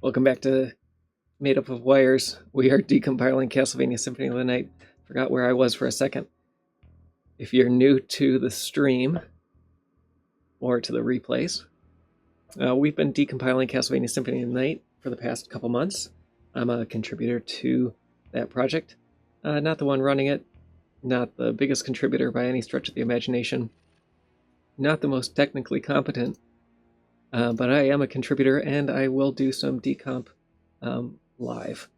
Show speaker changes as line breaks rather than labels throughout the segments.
Welcome back to Made Up of Wires. We are decompiling Castlevania Symphony of the Night. Forgot where I was for a second. If you're new to the stream or to the replays, we've been decompiling Castlevania Symphony of the Night for the past couple months. I'm a contributor to that project. Not the one running it, not the biggest contributor by any stretch of the imagination, not the most technically competent, but I am a contributor and I will do some decomp live.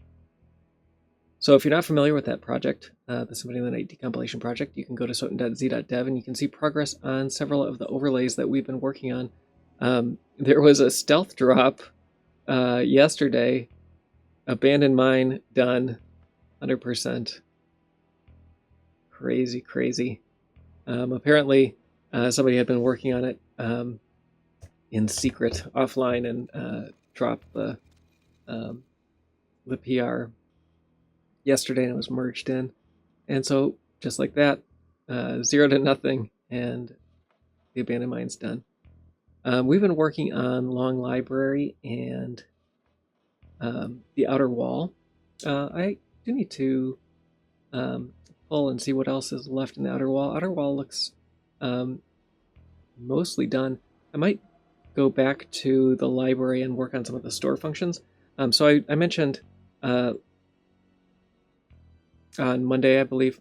So if you're not familiar with that project, the Symphony of the Night decompilation project, you can go to soten.z.dev and you can see progress on several of the overlays that we've been working on. There was a stealth drop yesterday, abandoned mine done, 100%. Crazy. Apparently somebody had been working on it in secret offline and dropped the PR yesterday, and it was merged in, and so just like that, 0 to nothing, and the abandoned mine's done. We've been working on Long Library and the Outer Wall. I do need to pull and see what else is left in the Outer Wall. Outer Wall looks mostly done. I might go back to the library and work on some of the store functions. So I mentioned on Monday, I believe,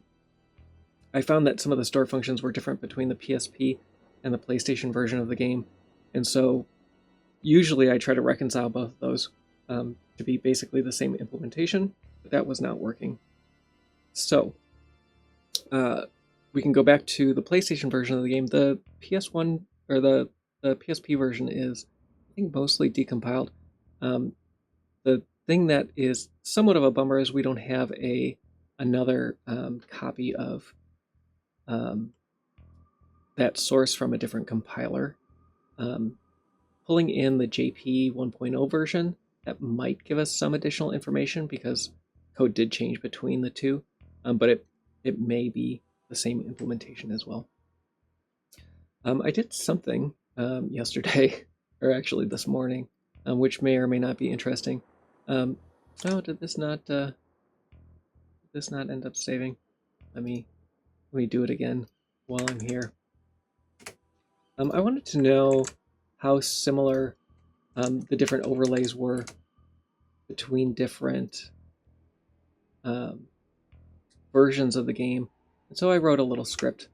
I found that some of the store functions were different between the PSP and the PlayStation version of the game. And so usually I try to reconcile both of those to be basically the same implementation, but that was not working. So we can go back to the PlayStation version of the game. The PS1 or the PSP version is, I think, mostly decompiled. The thing that is somewhat of a bummer is we don't have another copy of that source from a different compiler. Pulling in the JP 1.0 version, that might give us some additional information because code did change between the two, but it may be the same implementation as well. I did something yesterday, or actually this morning, which may or may not be interesting. Did this not end up saving? Let me do it again while I'm here. I wanted to know how similar the different overlays were between different versions of the game. And so I wrote a little script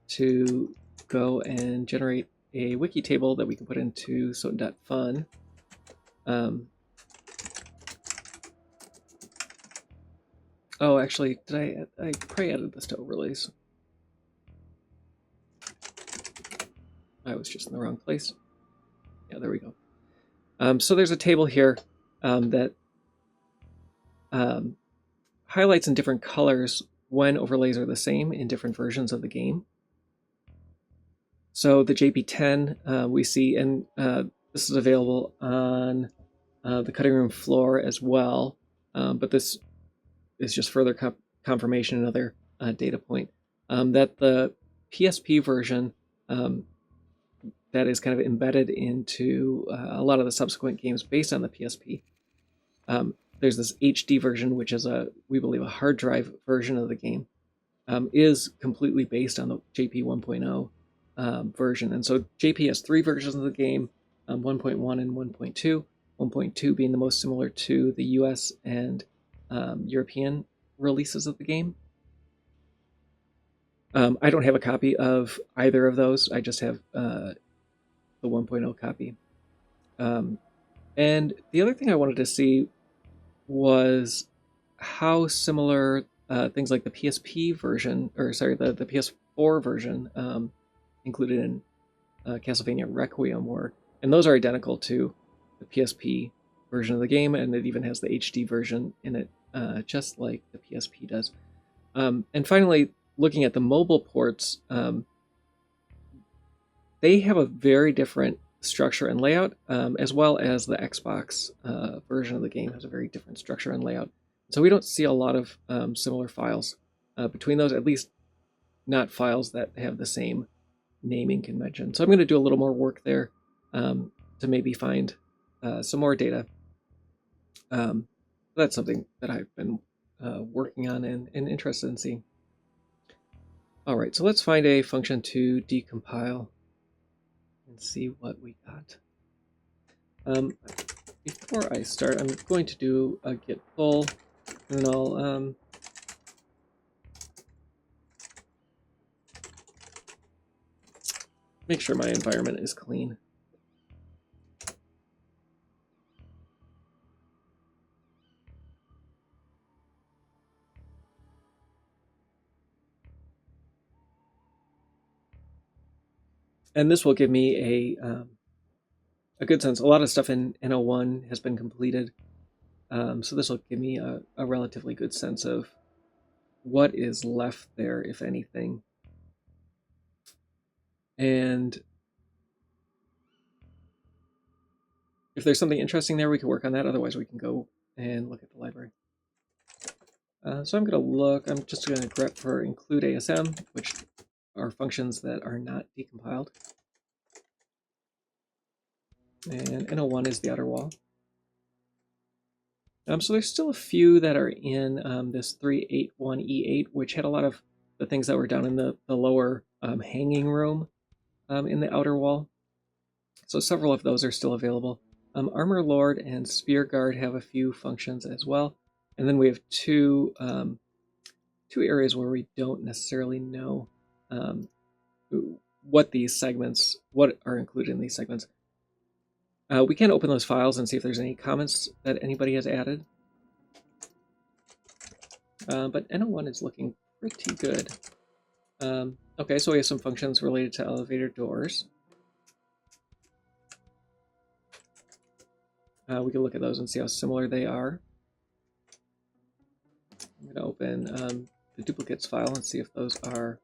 to go and generate a wiki table that we can put into soten.fun. Oh, actually, I probably added this to overlays. I was just in the wrong place. Yeah, there we go. So there's a table here that highlights in different colors when overlays are the same in different versions of the game. So the JP10 we see, and this is available on the cutting room floor as well, but this is just further confirmation, another data point, that the PSP version that is kind of embedded into a lot of the subsequent games based on the PSP. There's this HD version, which is we believe a hard drive version of the game, is completely based on the JP 1.0 version. And so JP has 3 versions of the game, 1.1 and 1.2, 1.2 being the most similar to the US and European releases of the game. I don't have a copy of either of those. I just have the 1.0 copy. And the other thing I wanted to see was how similar things like the PSP version, or sorry, the PS4 version included in Castlevania Requiem were. And those are identical to the PSP version of the game, and it even has the HD version in it, just like the PSP does. And finally, looking at the mobile ports, they have a very different structure and layout, as well as the Xbox version of the game has a very different structure and layout. So we don't see a lot of similar files between those, at least not files that have the same naming convention. So I'm going to do a little more work there to maybe find some more data That's something that I've been working on and interested in seeing. All right, so let's find a function to decompile and see what we got. Before I start, I'm going to do a git pull, and then I'll make sure my environment is clean. And this will give me a good sense. A lot of stuff in N01 has been completed, so this will give me a relatively good sense of what is left there, if anything. And if there's something interesting there, we can work on that. Otherwise, we can go and look at the library. So I'm going to look. I'm just going to grep for include ASM, which are functions that are not decompiled. And N01 is the outer wall. So there's still a few that are in this 381E8, which had a lot of the things that were down in the lower hanging room in the outer wall. So several of those are still available. Armor Lord and Spear Guard have a few functions as well. And then we have two areas where we don't necessarily know what are included in these segments. We can open those files and see if there's any comments that anybody has added. But N01 is looking pretty good. Okay, so we have some functions related to elevator doors. We can look at those and see how similar they are. I'm going to open the duplicates file and see if those are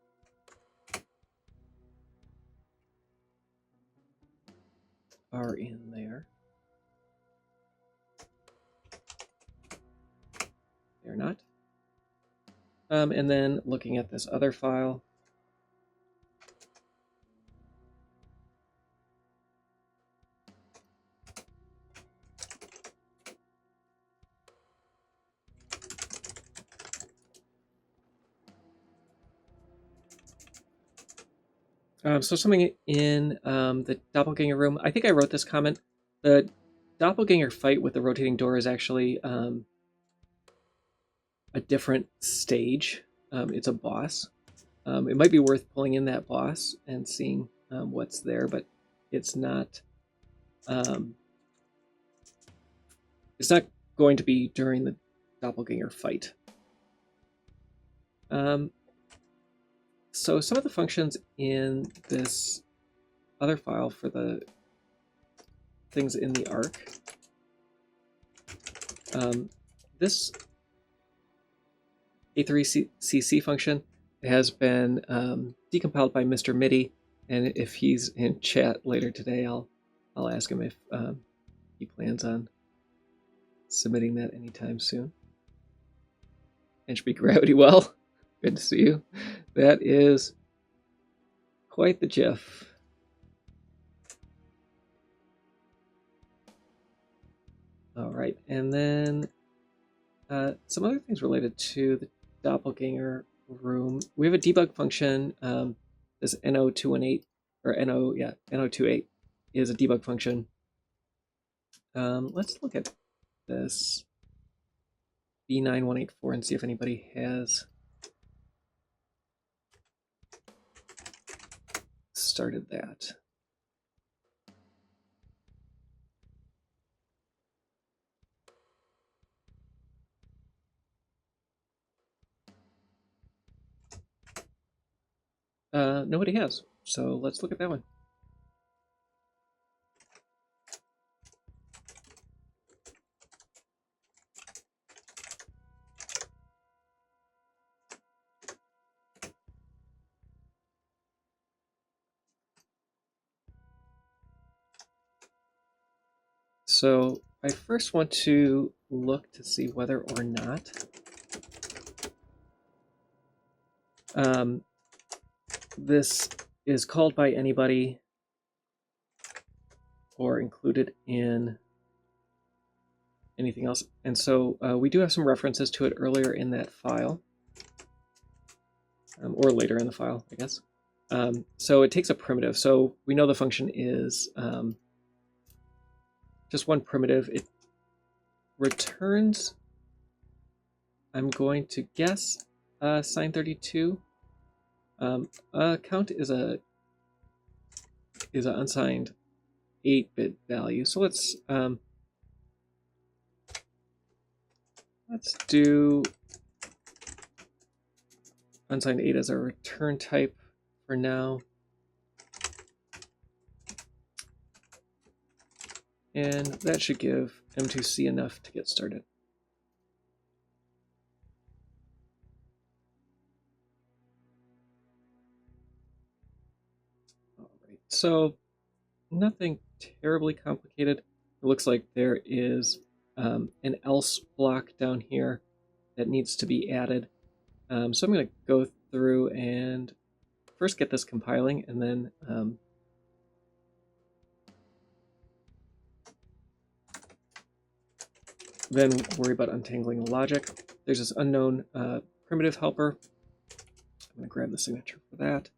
in there. They're not. And then looking at this other file, so something in the doppelganger room. I think I wrote this comment. The doppelganger fight with the rotating door is actually a different stage. It's a boss. It might be worth pulling in that boss and seeing what's there, but it's not. It's not going to be during the doppelganger fight. So some of the functions in this other file for the things in the arc. This A3CC function has been decompiled by Mr. MIDI, and if he's in chat later today, I'll ask him if he plans on submitting that anytime soon. Entropy Gravity Well, good to see you. That is quite the GIF. All right, and then some other things related to the doppelganger room. We have a debug function. This NO218 or NO28 is a debug function. Let's look at this B9184 and see if anybody has started that. Nobody has, so let's look at that one. So I first want to look to see whether or not this is called by anybody or included in anything else. And so we do have some references to it earlier in that file, or later in the file, I guess. So it takes a primitive. So we know the function is just one primitive. It returns, I'm going to guess, sine32. Count is an unsigned 8-bit value. So let's do unsigned 8 as our return type for now. And that should give M2C enough to get started. All right, so nothing terribly complicated. It looks like there is an else block down here that needs to be added. So I'm going to go through and first get this compiling, and then worry about untangling the logic. There's this unknown primitive helper. I'm going to grab the signature for that.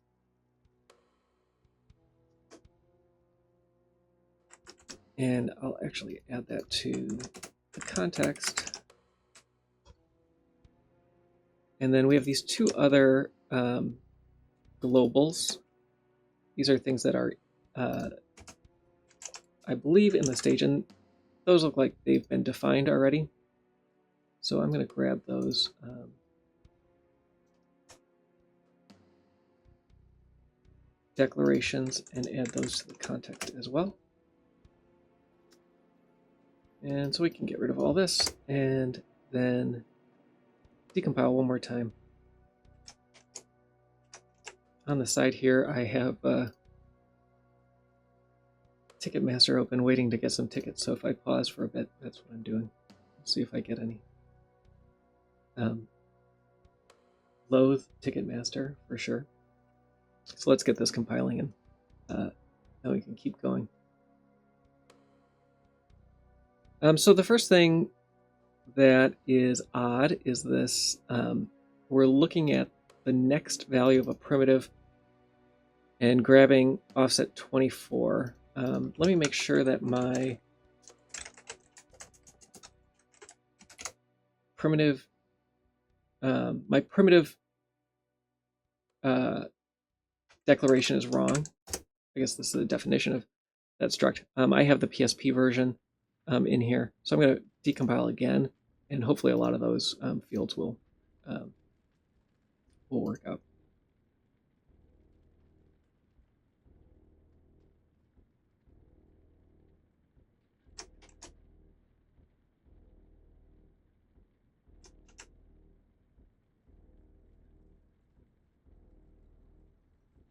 And I'll actually add that to the context. And then we have these two other globals. These are things that are, I believe, in the stage, and those look like they've been defined already. So I'm going to grab those. Declarations and add those to the context as well. And so we can get rid of all this and then decompile one more time. On the side here, I have Ticketmaster open, waiting to get some tickets. So if I pause for a bit, that's what I'm doing. Let's see if I get any. Loathe Ticketmaster for sure. So let's get this compiling, and now we can keep going. So the first thing that is odd is this. We're looking at the next value of a primitive and grabbing offset 24. Let me make sure that my primitive declaration is wrong. I guess this is the definition of that struct. I have the PSP version in here, so I'm going to decompile again, and hopefully a lot of those fields will work out.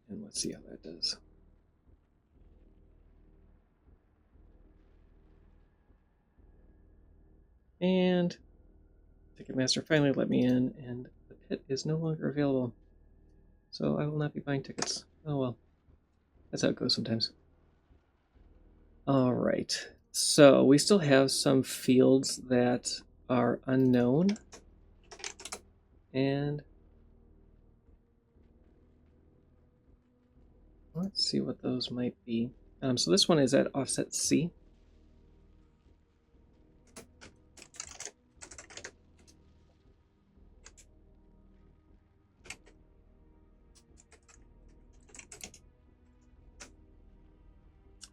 And let's see how that does. And Ticketmaster finally let me in, and the pit is no longer available. So I will not be buying tickets. Oh well. That's how it goes sometimes. All right. So we still have some fields that are unknown. And let's see what those might be. So this one is at offset C.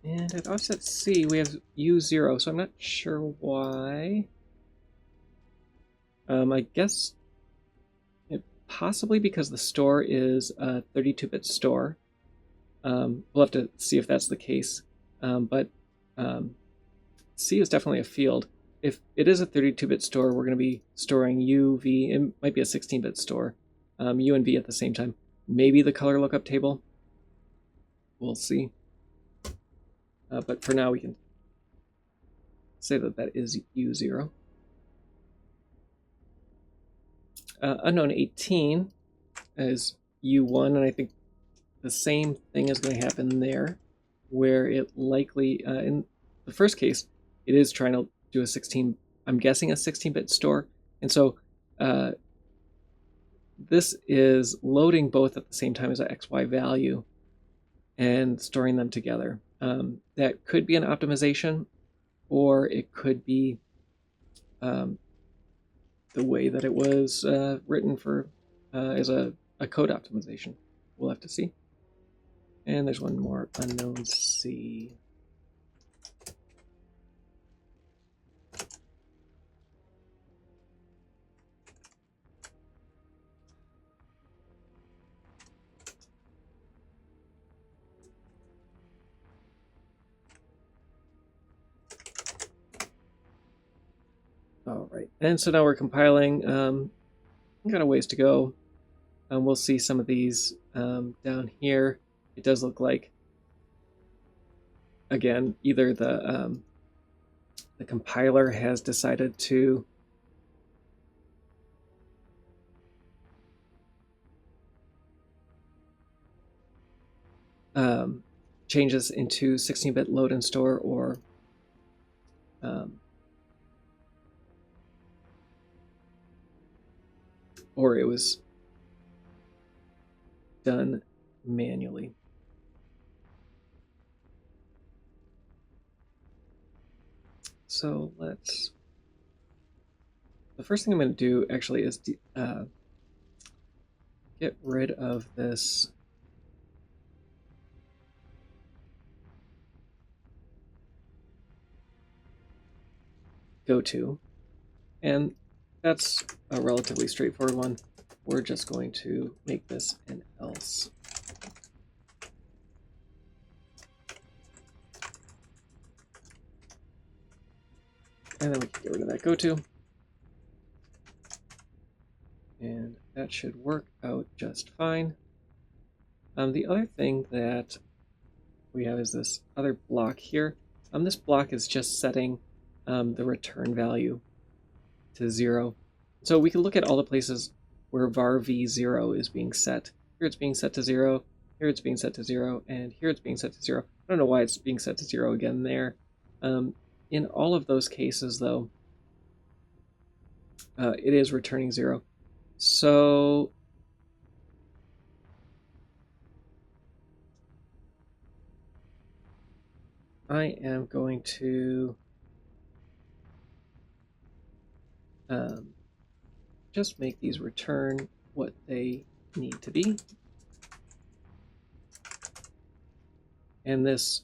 And at offset C, we have U0, so I'm not sure why. I guess possibly because the store is a 32-bit store. We'll have to see if that's the case. But C is definitely a field. If it is a 32-bit store, we're going to be storing U, V. It might be a 16-bit store. U and V at the same time. Maybe the color lookup table. We'll see. But for now, we can say that that is U0. Unknown 18 is U1, and I think the same thing is going to happen there, where it likely, in the first case, it is trying to do a 16 I'm guessing a 16-bit store. And so this is loading both at the same time as a XY value and storing them together. That could be an optimization, or it could be the way that it was written for as a code optimization. We'll have to see. And there's one more, unknown C. All right, and so now we're compiling. We've got a ways to go. We'll see some of these down here. It does look like, again, either the compiler has decided to change this into 16-bit load and store, or it was done manually. So let's. The first thing I'm going to do actually is get rid of this go-to, and that's a relatively straightforward one. We're just going to make this an else. And then we can get rid of that go-to. And that should work out just fine. The other thing that we have is this other block here. This block is just setting the return value to 0. So we can look at all the places where var v0 is being set. Here it's being set to 0, here it's being set to 0, and here it's being set to 0. I don't know why it's being set to 0 again there. In all of those cases, though, it is returning 0. So I am going to just make these return what they need to be. And this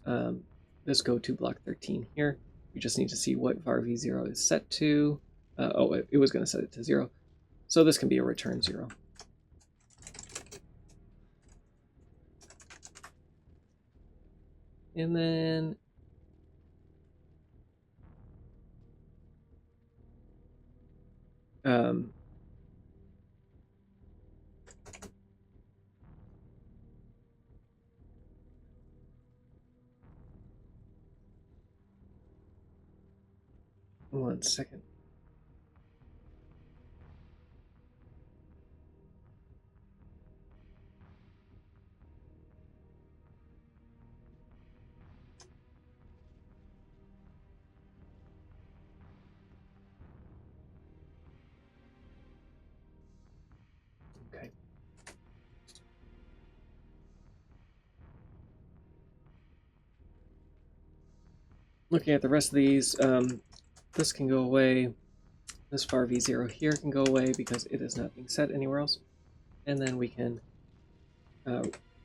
this go to block 13 here, we just need to see what var v0 is set to. It was going to set it to 0. So this can be a return 0. And then one second. Okay. Looking at the rest of these, this can go away. This var v0 here can go away because it is not being set anywhere else. And then we can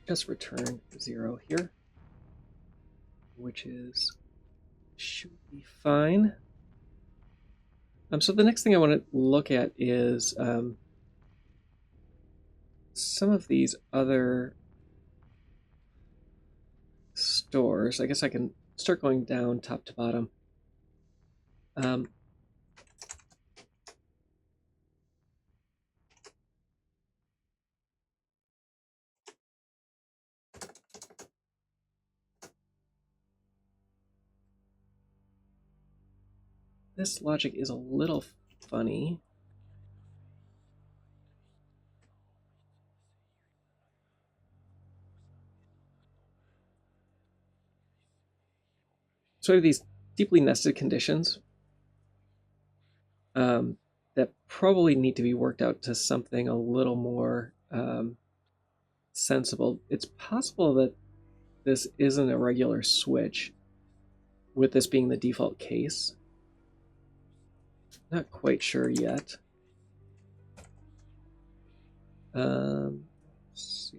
just return 0 here, which should be fine. So the next thing I want to look at is some of these other stores. I guess I can start going down top to bottom. This logic is a little funny. So I have these deeply nested conditions. that probably need to be worked out to something a little more sensible. It's possible that this isn't a regular switch, with this being the default case. Not quite sure yet. Let's see.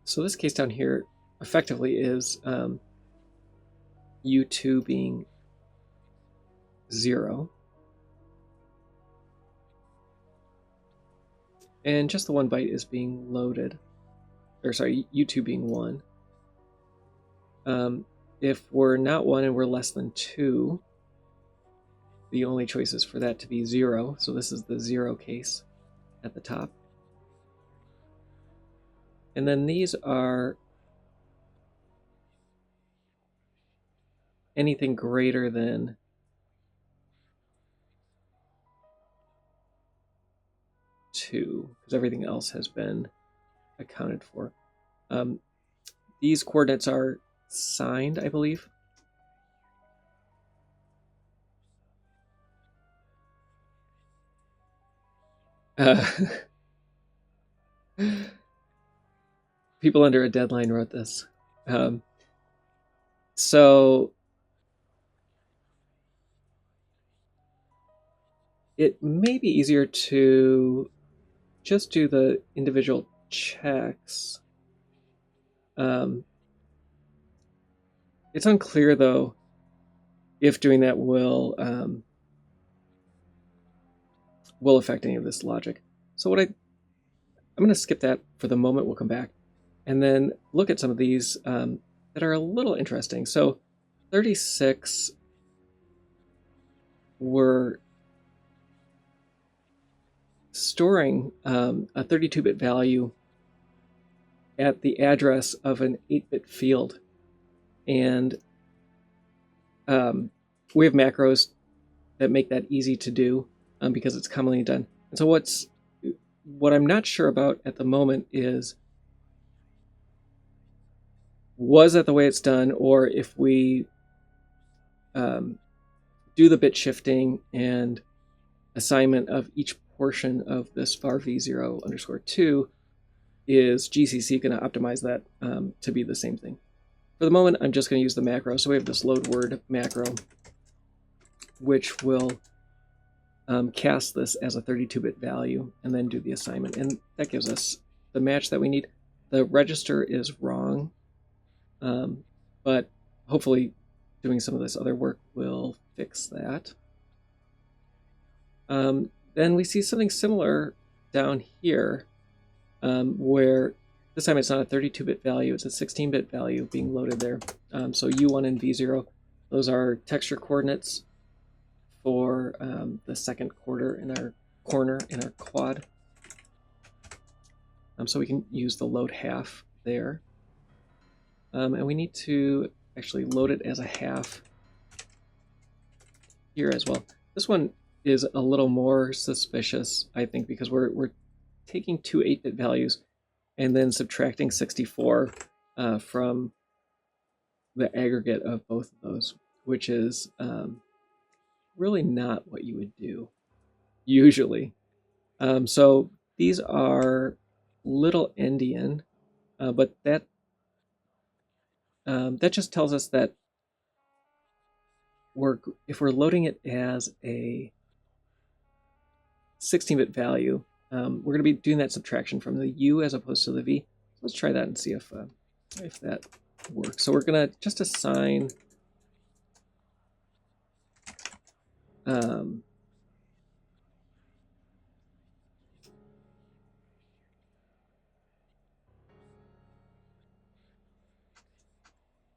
So this case down here effectively is U2 being 0. And just the 1 byte is being loaded. Or sorry, U2 being 1. If we're not 1 and we're less than 2, the only choice is for that to be 0. So this is the 0 case at the top. And then these are anything greater than 2, because everything else has been accounted for. These coordinates are signed, I believe. People under a deadline wrote this. So it may be easier to just do the individual checks. It's unclear, though, if doing that will affect any of this logic. So I'm going to skip that for the moment. We'll come back and then look at some of these that are a little interesting. So 36 were storing a 32-bit value at the address of an 8-bit field. And we have macros that make that easy to do because it's commonly done. And so what I'm not sure about at the moment is, was that the way it's done, or if we do the bit shifting and assignment of each portion of this var v0_2, is GCC going to optimize that to be the same thing? For the moment, I'm just going to use the macro. So we have this load word macro, which will cast this as a 32-bit value and then do the assignment. And that gives us the match that we need. The register is wrong, but hopefully doing some of this other work will fix that. Then we see something similar down here, where this time it's not a 32-bit value, it's a 16-bit value being loaded there. So U1 and V0, those are texture coordinates for the second corner in our quad. So we can use the load half there. And we need to actually load it as a half here as well. This one is a little more suspicious, I think, because we're taking two 8-bit values and then subtracting 64 from the aggregate of both of those, which is really not what you would do usually. So these are little endian, but that just tells us that if we're loading it as a 16-bit value, we're going to be doing that subtraction from the U as opposed to the V. Let's try that and see if that works. So we're going to just assign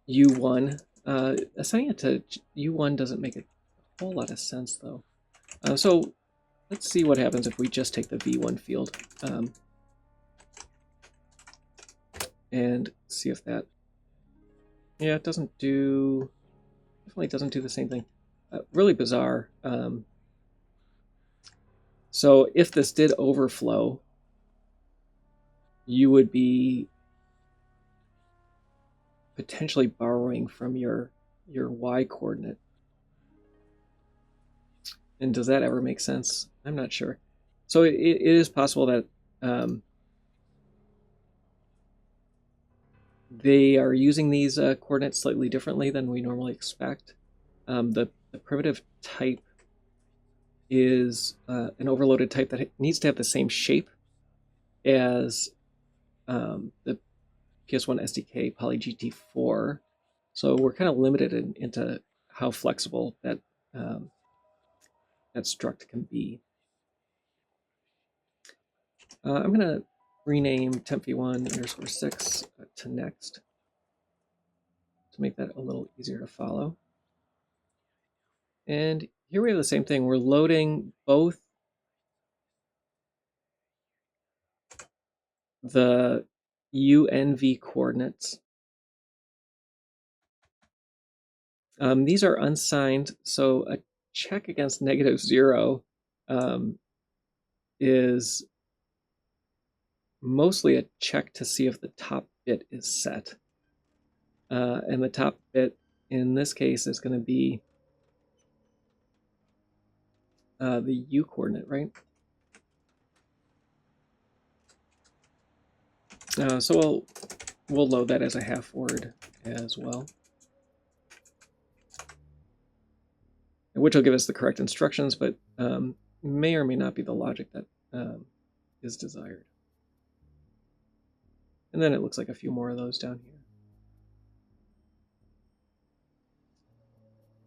U1. Assigning it to U1 doesn't make a whole lot of sense, though. So let's see what happens if we just take the V1 field and see if that... Yeah, it doesn't do... Definitely doesn't do the same thing. Really bizarre. So if this did overflow, you would be potentially borrowing from your y coordinate. And does that ever make sense? I'm not sure. So it is possible that they are using these coordinates slightly differently than we normally expect. The primitive type is an overloaded type that needs to have the same shape as the PS1 SDK PolyGT4. So we're kind of limited into how flexible that struct can be. I'm going to rename tempv1_6 to next to make that a little easier to follow. And here we have the same thing. We're loading both the UNV coordinates. These are unsigned, so a check against -0 is mostly a check to see if the top bit is set. And the top bit in this case is going to be the U coordinate, right? So we'll load that as a half word as well, which will give us the correct instructions, but may or may not be the logic that is desired. And then it looks like a few more of those down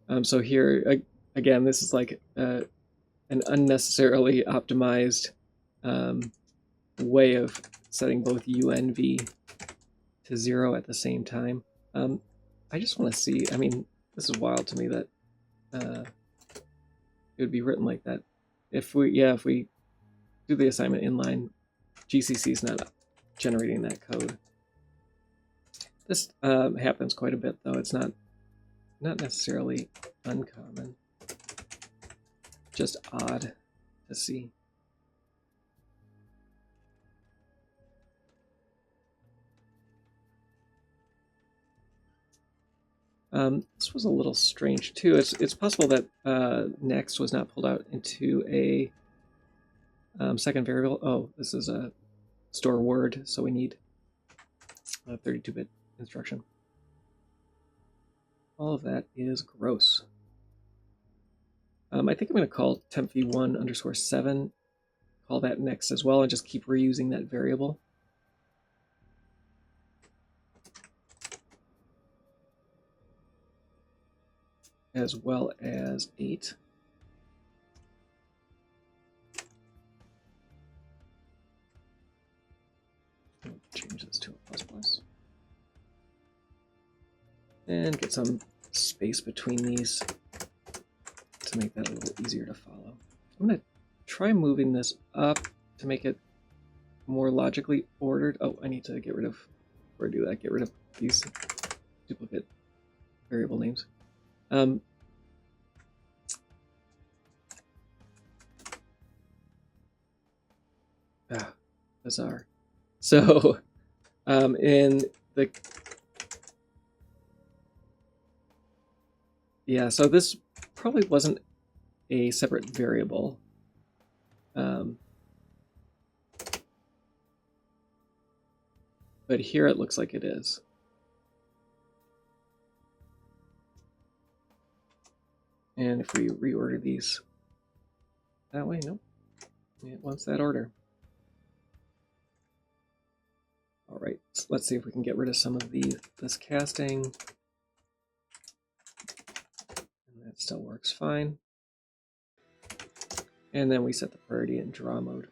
here. So here, again, this is like an unnecessarily optimized way of setting both UNV to 0 at the same time. I just want to see, I mean, this is wild to me that it would be written like that. If we do the assignment inline, GCC is not generating that code. This happens quite a bit, though. It's not necessarily uncommon, just odd to see. This was a little strange too. It's possible that next was not pulled out into a second variable. Oh, this is a store word, so we need a 32-bit instruction. All of that is gross. I think I'm going to call tempv1_7, call that next as well, and just keep reusing that variable. As well as 8. I'll change this to a ++. And get some space between these to make that a little easier to follow. I'm going to try moving this up to make it more logically ordered. Oh, I need to get rid of, before I do that, get rid of these duplicate variable names. Bizarre. So, in the so this probably wasn't a separate variable. But here it looks like it is. And if we reorder these that way, nope, it wants that order. All right, so let's see if we can get rid of some of this casting. And that still works fine. And then we set the priority in draw mode.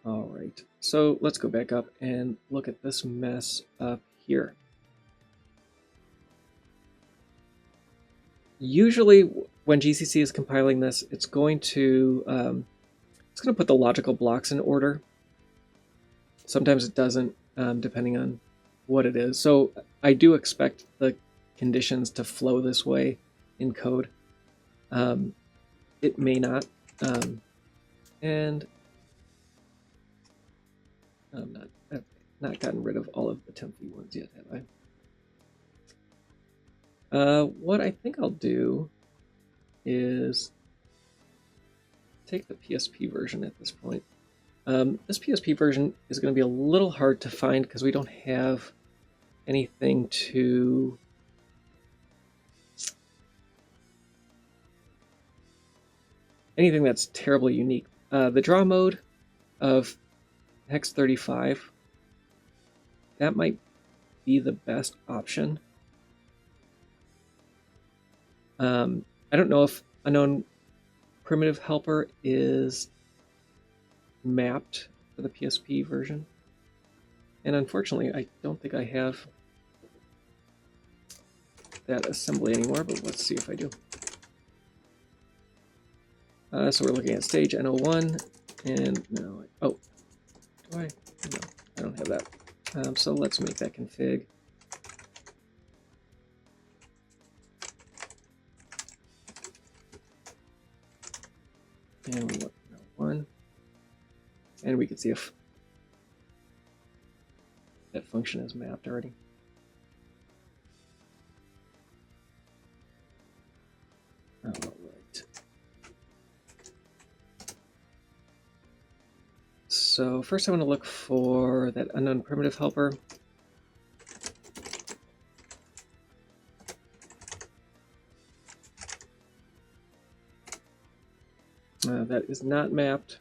All right, so let's go back up and look at this mess up here. Usually when GCC is compiling this, it's going to put the logical blocks in order. Sometimes it doesn't, depending on what it is. So I do expect the conditions to flow this way in code. it may not. And I've not gotten rid of all of the temp v ones yet, have I? What I think I'll do is take the PSP version at this point. This PSP version is going to be a little hard to find because we don't have anything that's terribly unique. The draw mode of Hex 35, that might be the best option. I don't know if Unknown Primitive Helper is mapped for the PSP version. And unfortunately, I don't think I have that assembly anymore, but let's see if I do. So we're looking at stage N01, and no, oh, do I? No, I don't have that. So let's make that config. And we look at N01, and we can see if that function is mapped already. All right. So first I want to look for that unknown primitive helper. That is not mapped.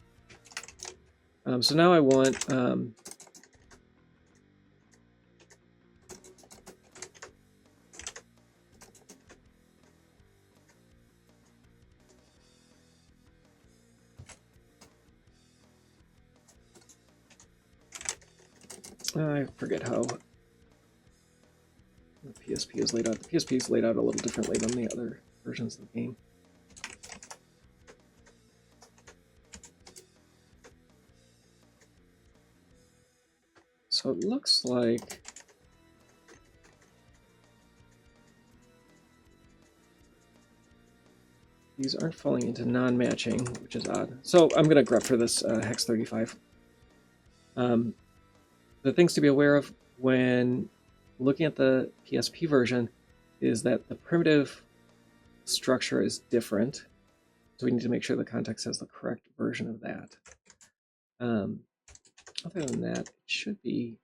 So now I want I forget how the PSP is laid out. The PSP is laid out a little differently than the other versions of the game. So it looks like these aren't falling into non-matching, which is odd. So I'm going to grep for this Hex 35. The things to be aware of when looking at the PSP version is that the primitive structure is different. So we need to make sure the context has the correct version of that. Other than that, it should be,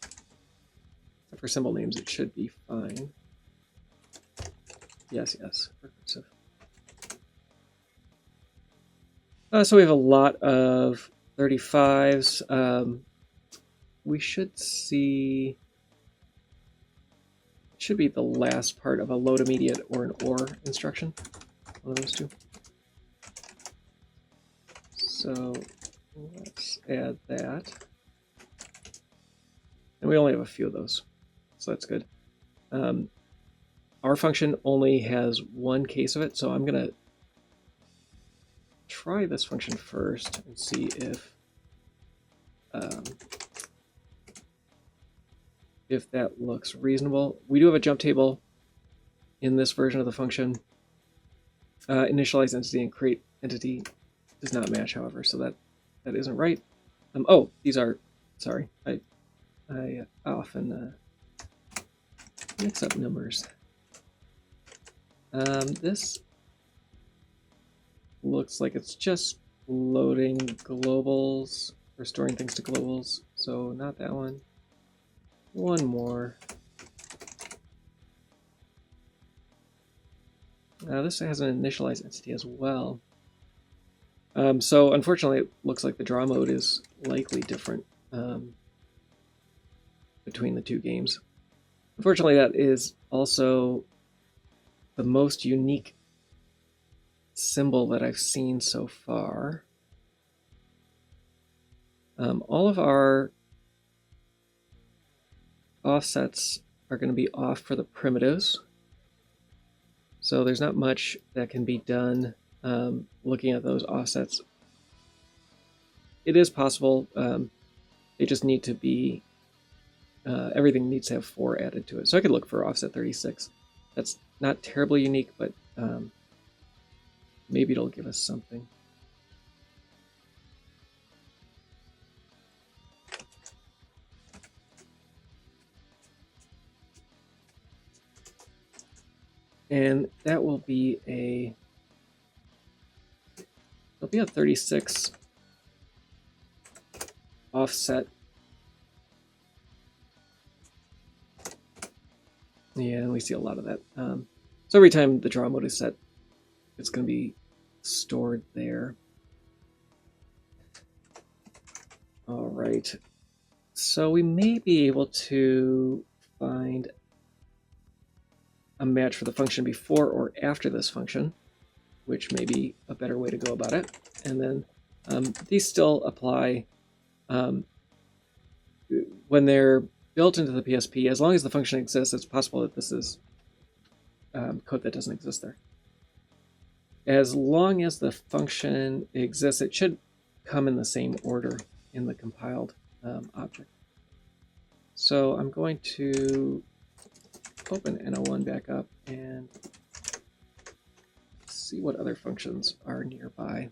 except for symbol names, it should be fine. Yes, yes. Recursive. So we have a lot of 35s. We should see, it should be the last part of a load immediate or an OR instruction. One of those two. So let's add that. And we only have a few of those, so that's good. Our function only has one case of it, so I'm going to try this function first and see if that looks reasonable. We do have a jump table in this version of the function. Initialize entity and create entity does not match, however, so that isn't right. Oh, these are, sorry, I often mix up numbers. This looks like it's just loading globals, or storing things to globals, so not that one. One more. This has an initialized entity as well. So unfortunately, it looks like the draw mode is likely different between the two games. Unfortunately, that is also the most unique symbol that I've seen so far. All of our offsets are going to be off for the primitives. So there's not much that can be done looking at those offsets. It is possible. They just need to be, everything needs to have 4 added to it. So I could look for offset 36. That's not terribly unique, but Maybe it'll give us something. And that will be it'll be a 36 offset. Yeah, and we see a lot of that. So every time the draw mode is set, it's going to be stored there. All right. So we may be able to find a match for the function before or after this function, which may be a better way to go about it. And then these still apply when they're built into the PSP. As long as the function exists, it's possible that this is code that doesn't exist there. As long as the function exists, it should come in the same order in the compiled object. So I'm going to open NO1 back up and see what other functions are nearby.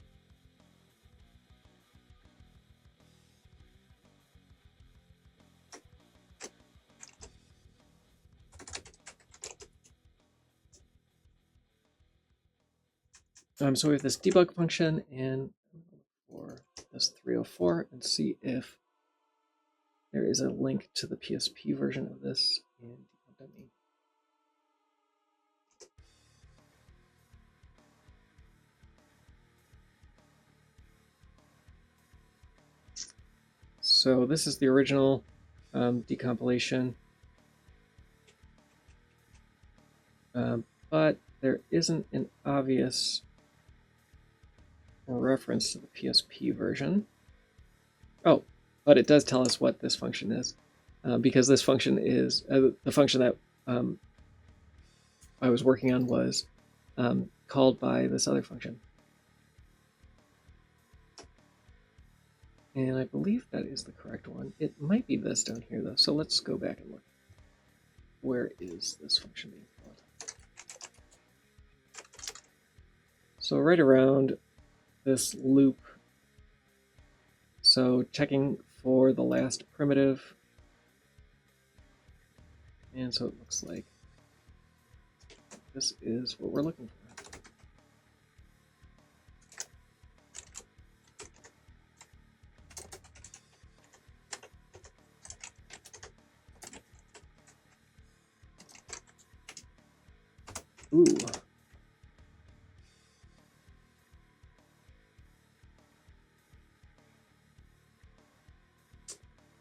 So we have this debug function, and for this 304, and see if there is a link to the PSP version of this in decomp.me. So this is the original decompilation, but there isn't an obvious reference to the PSP version. Oh, but it does tell us what this function is, because this function is the function that I was working on was called by this other function. And I believe that is the correct one. It might be this down here, though, so let's go back and look. Where is this function being called? So right around this loop, so checking for the last primitive, and so it looks like this is what we're looking for. Ooh.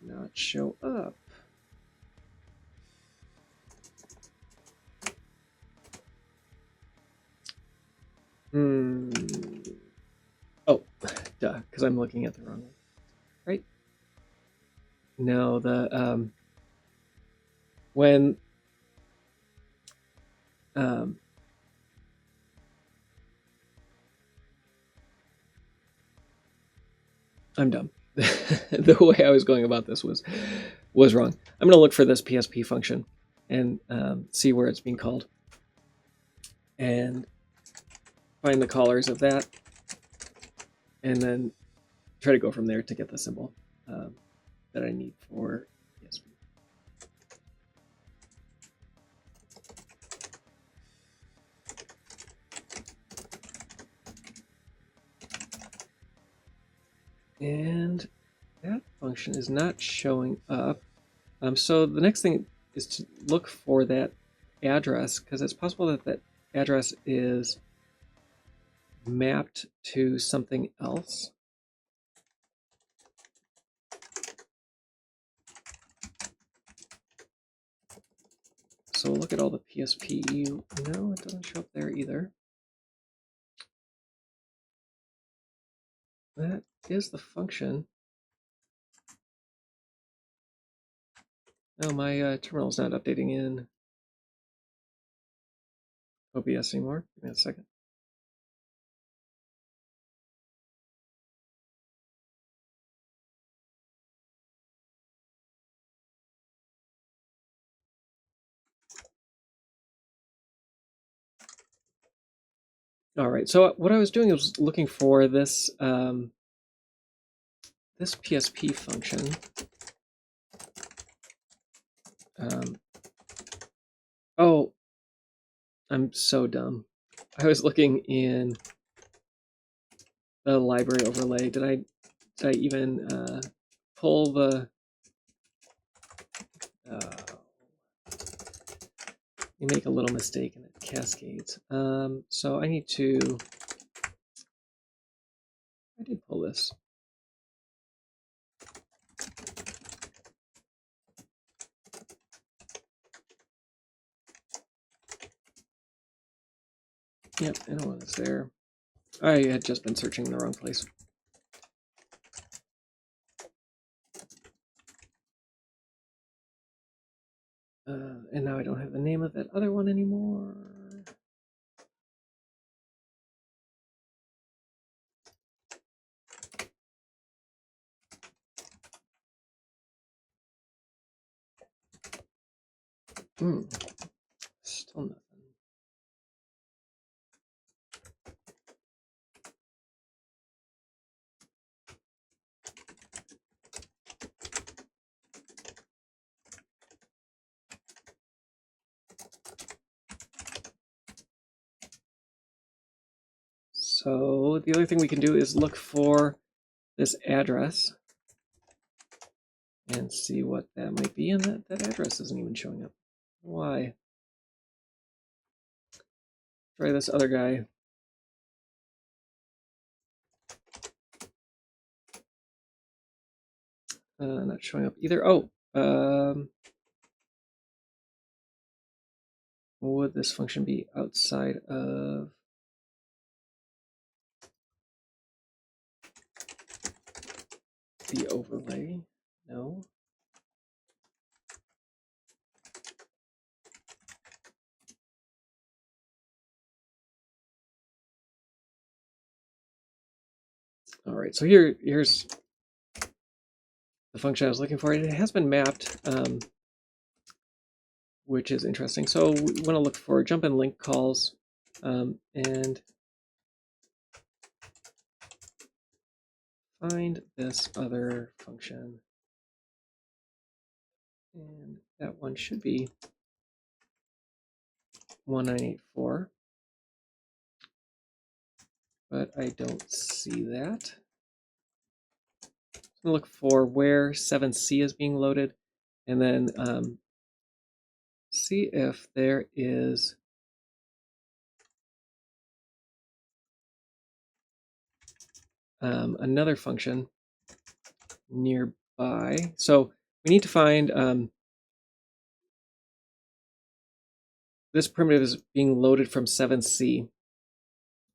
Not show up. Oh, duh, because I'm looking at the wrong one. Right? No, the when I'm dumb. The way I was going about this was wrong. I'm going to look for this PSP function and see where it's being called, and find the callers of that, and then try to go from there to get the symbol that I need for PSP. And that function is not showing up. So the next thing is to look for that address, because it's possible that that address is mapped to something else. So we'll look at all the PSP. No, it doesn't show up there either. That is the function. Oh, my terminal's not updating in OBS anymore. Give me a second. All right, so what I was doing was looking for this this PSP function. Oh, I'm so dumb. I was looking in the library overlay. Did I even pull the? You make a little mistake and it cascades. So I need to. I did pull this. Yep, I know it's there. I had just been searching in the wrong place. And now I don't have the name of that other one anymore. Still nothing. So the other thing we can do is look for this address and see what that might be, and that address isn't even showing up. Why? Try this other guy. Not showing up either. Oh, would this function be outside of the overlay? No. All right, so here's the function I was looking for. It has been mapped, which is interesting. So we want to look for jump and link calls, and find this other function. And that one should be 1984. But I don't see that. I'm going to look for where 7C is being loaded, and then see if there is another function nearby. So we need to find this primitive is being loaded from 7C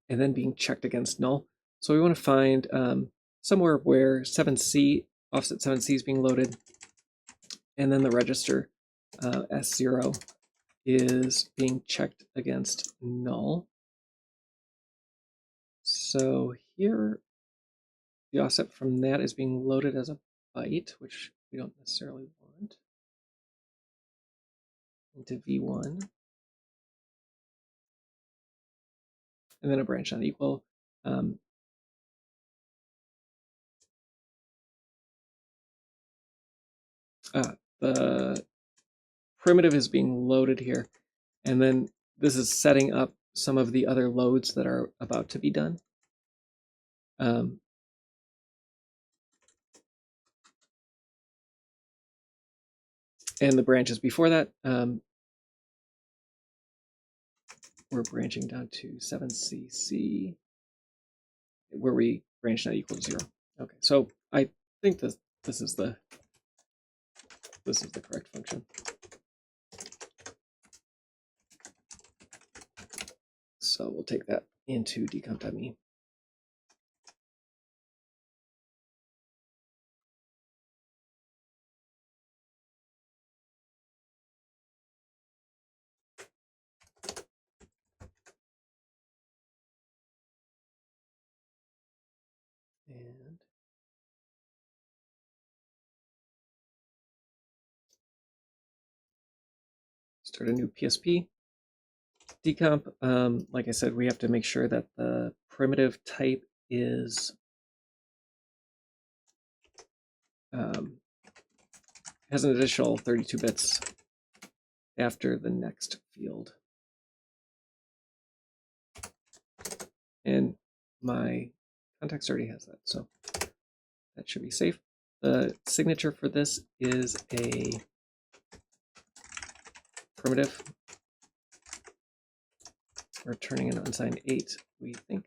and then being checked against null. So we want to find somewhere where 7C, offset 7C is being loaded, and then the register S0 is being checked against null. So here, the offset from that is being loaded as a byte, which we don't necessarily want, into V1. And then a branch not equal. The primitive is being loaded here, and then this is setting up some of the other loads that are about to be done. And the branches before that, we're branching down to 7cc, where we branch not equal to 0. Okay, so I think this is the correct function. So we'll take that into decomp.me. And start a new PSP, decomp, like I said, we have to make sure that the primitive type is has an additional 32 bits after the next field. And my context already has that, so that should be safe. The signature for this is a primitive, returning an unsigned 8, we think.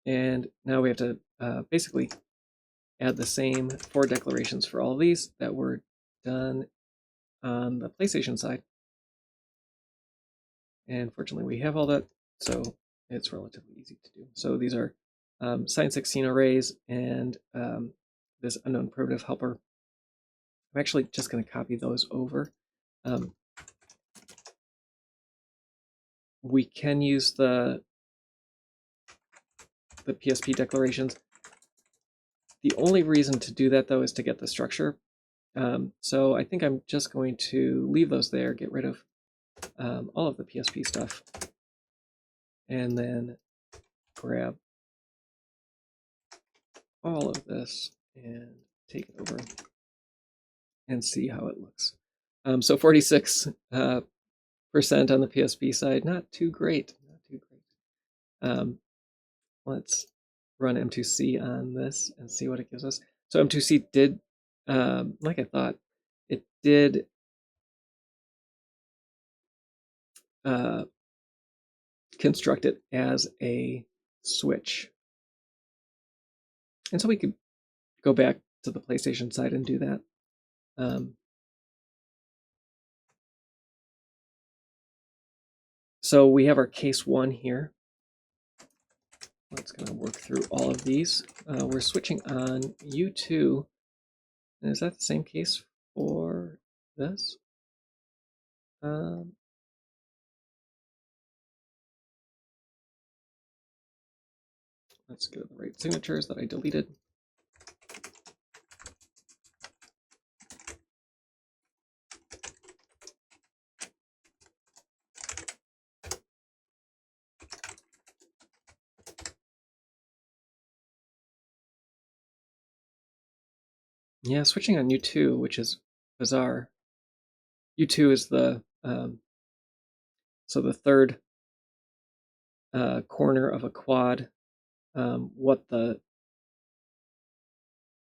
And now we have to basically add the same 4 declarations for all of these that were done on the PlayStation side. And fortunately, we have all that, so it's relatively easy to do. So these are Sign16 arrays and this unknown primitive helper. I'm actually just going to copy those over. We can use the PSP declarations. The only reason to do that, though, is to get the structure. So I think I'm just going to leave those there, get rid of all of the PSP stuff, and then grab all of this and take it over and see how it looks. So 46% on the PSP side, not too great, not too great. Let's run M2C on this and see what it gives us. So M2C did, like I thought, it did construct it as a switch. And so we could go back to the PlayStation side and do that. So we have our case 1 here. It's going to work through all of these. We're switching on U2. And is that the same case for this? Let's go to the right signatures that I deleted. Yeah, switching on U2, which is bizarre. U2 is the so the third corner of a quad. What the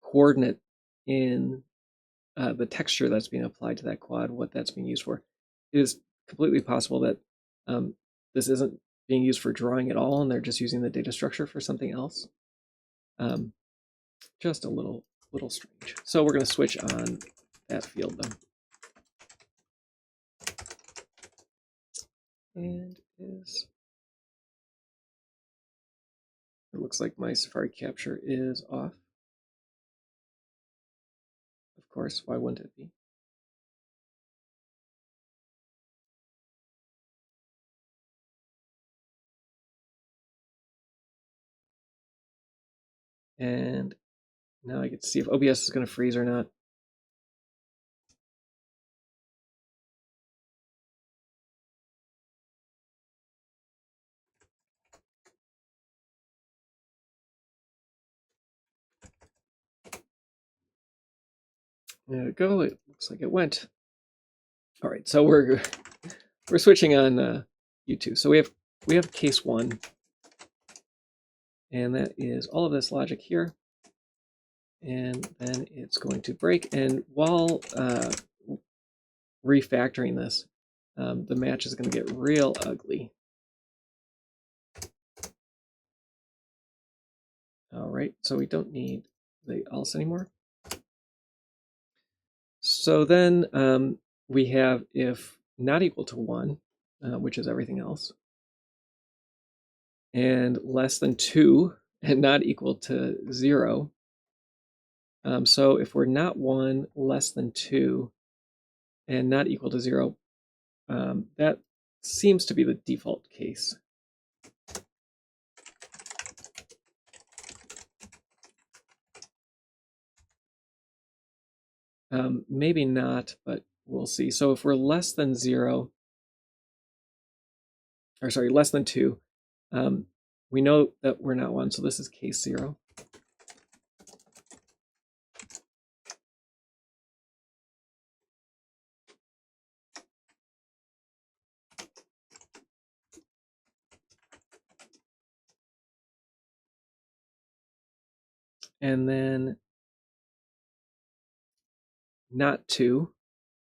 coordinate in the texture that's being applied to that quad, what that's being used for. It is completely possible that this isn't being used for drawing at all, and they're just using the data structure for something else. Just a little strange. So we're going to switch on that field then. And it looks like my Safari capture is off. Of course, why wouldn't it be? And now I get to see if OBS is going to freeze or not. There we go. It looks like it went. All right, so we're switching on U2. So we have case 1, and that is all of this logic here, and then it's going to break. And while refactoring this, the match is going to get real ugly. All right, so we don't need the else anymore. So then we have if not equal to 1, which is everything else, and less than 2 and not equal to 0. So if we're not 1, less than 2, and not equal to 0, that seems to be the default case. Maybe not, but we'll see. So if we're less than 0, or sorry, less than 2, we know that we're not 1, so this is case 0. And then not 2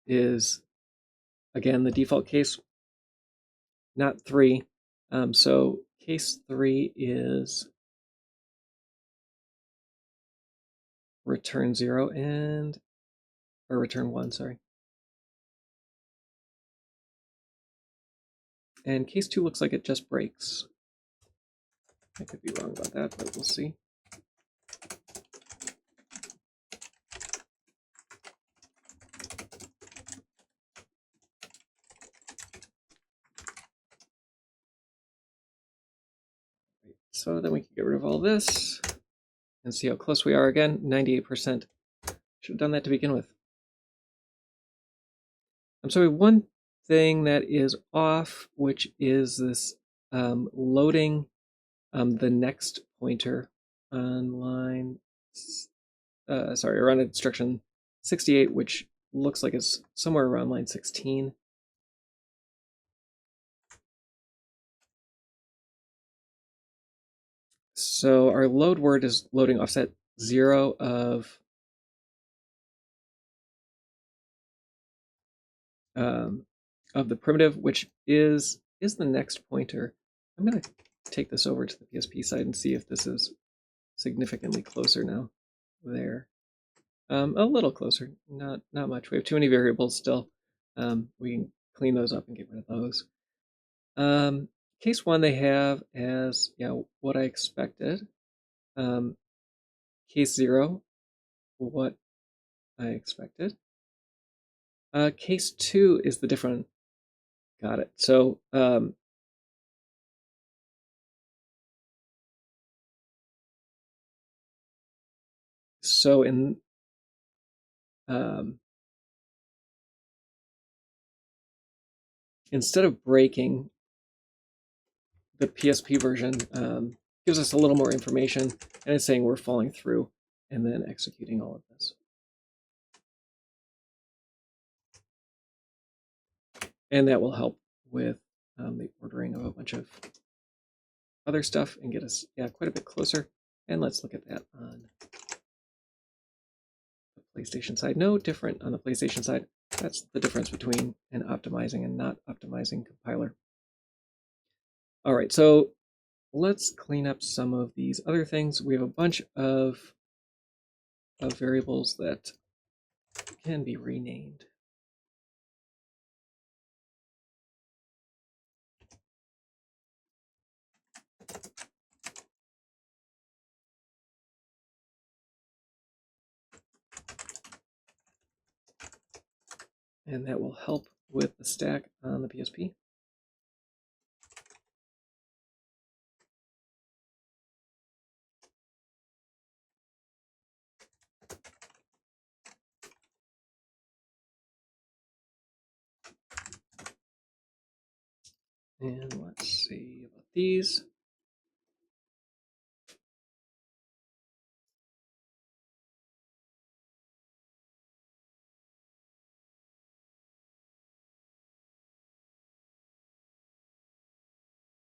is, again, the default case, not 3. So case 3 is return 0 or return 1, sorry. And case 2 looks like it just breaks. I could be wrong about that, but we'll see. So then we can get rid of all this and see how close we are again. 98%. Should have done that to begin with. So one thing that is off, which is this loading the next pointer on line, around instruction 68, which looks like it's somewhere around line 16. So our load word is loading offset 0 of the primitive, which is the next pointer. I'm going to take this over to the PSP side and see if this is significantly closer now. There. A little closer, not much. We have too many variables still. We can clean those up and get rid of those. Case 1 they have as what I expected. Case 0, what I expected. Case 2 is the different. Got it. So in instead of breaking, the PSP version gives us a little more information, and it's saying we're falling through and then executing all of this. And that will help with the ordering of a bunch of other stuff and get us quite a bit closer. And let's look at that on the PlayStation side. No different on the PlayStation side. That's the difference between an optimizing and not optimizing compiler. All right, so let's clean up some of these other things. We have a bunch of variables that can be renamed. And that will help with the stack on the PSP. And let's see about these.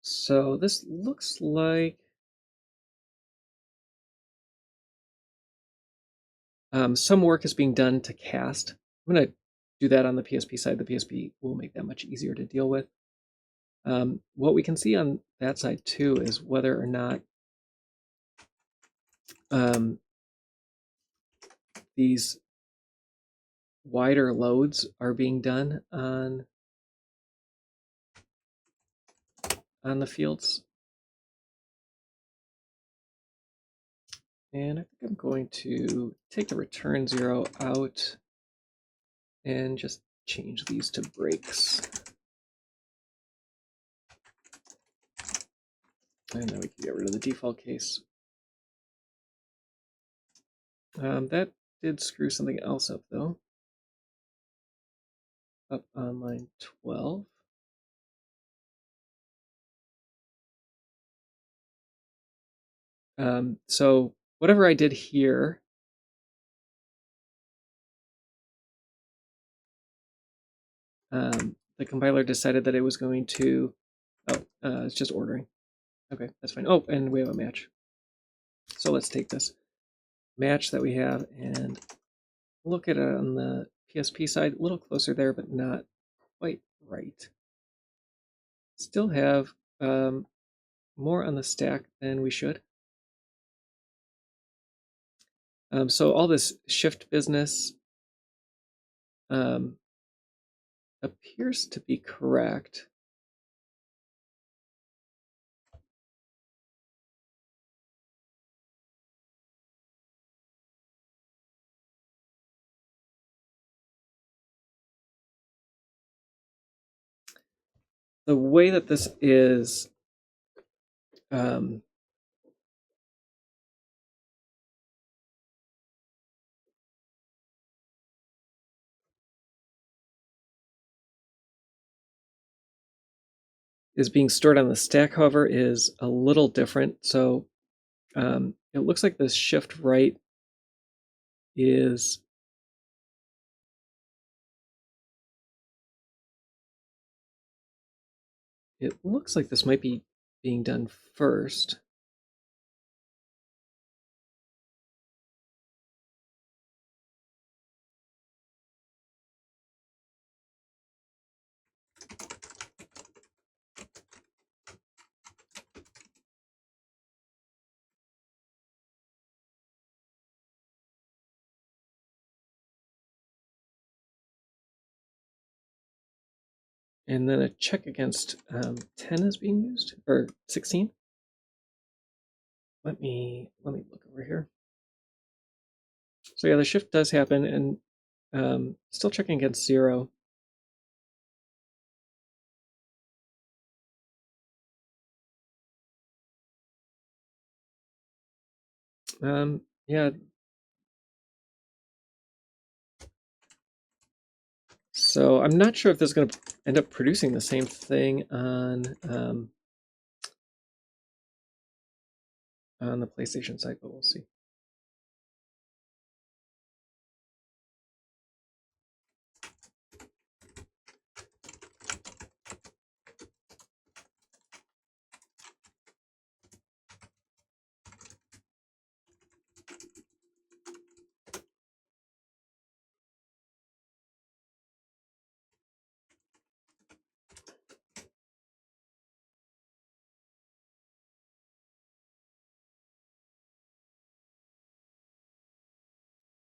So this looks like some work is being done to cast. I'm going to do that on the PSP side. The PSP will make that much easier to deal with. What we can see on that side too is whether or not these wider loads are being done on the fields. And I think I'm going to take the return 0 out and just change these to breaks. And then we can get rid of the default case. That did screw something else up though. Up on line 12. So whatever I did here, the compiler decided that it was going to, it's just ordering. Okay, that's fine. Oh, and we have a match. So let's take this match that we have and look at it on the PSP side, a little closer there, but not quite right. Still have more on the stack than we should. So all this shift business appears to be correct. The way that this is being stored on the stack, however, is a little different. So it looks like this shift right is it looks like this might be being done first. And then a check against 10 is being used, or 16. Let me look over here. So yeah, the shift does happen, and still checking against 0. Yeah. So I'm not sure if this is going to end up producing the same thing on the PlayStation side, but we'll see.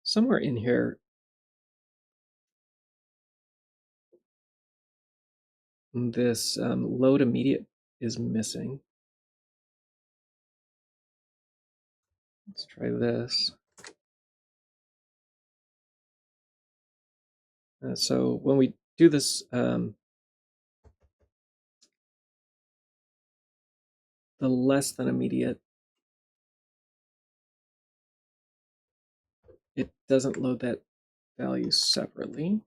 Somewhere in here, this load immediate is missing. Let's try this. So when we do this, the less than immediate, it doesn't load that value separately.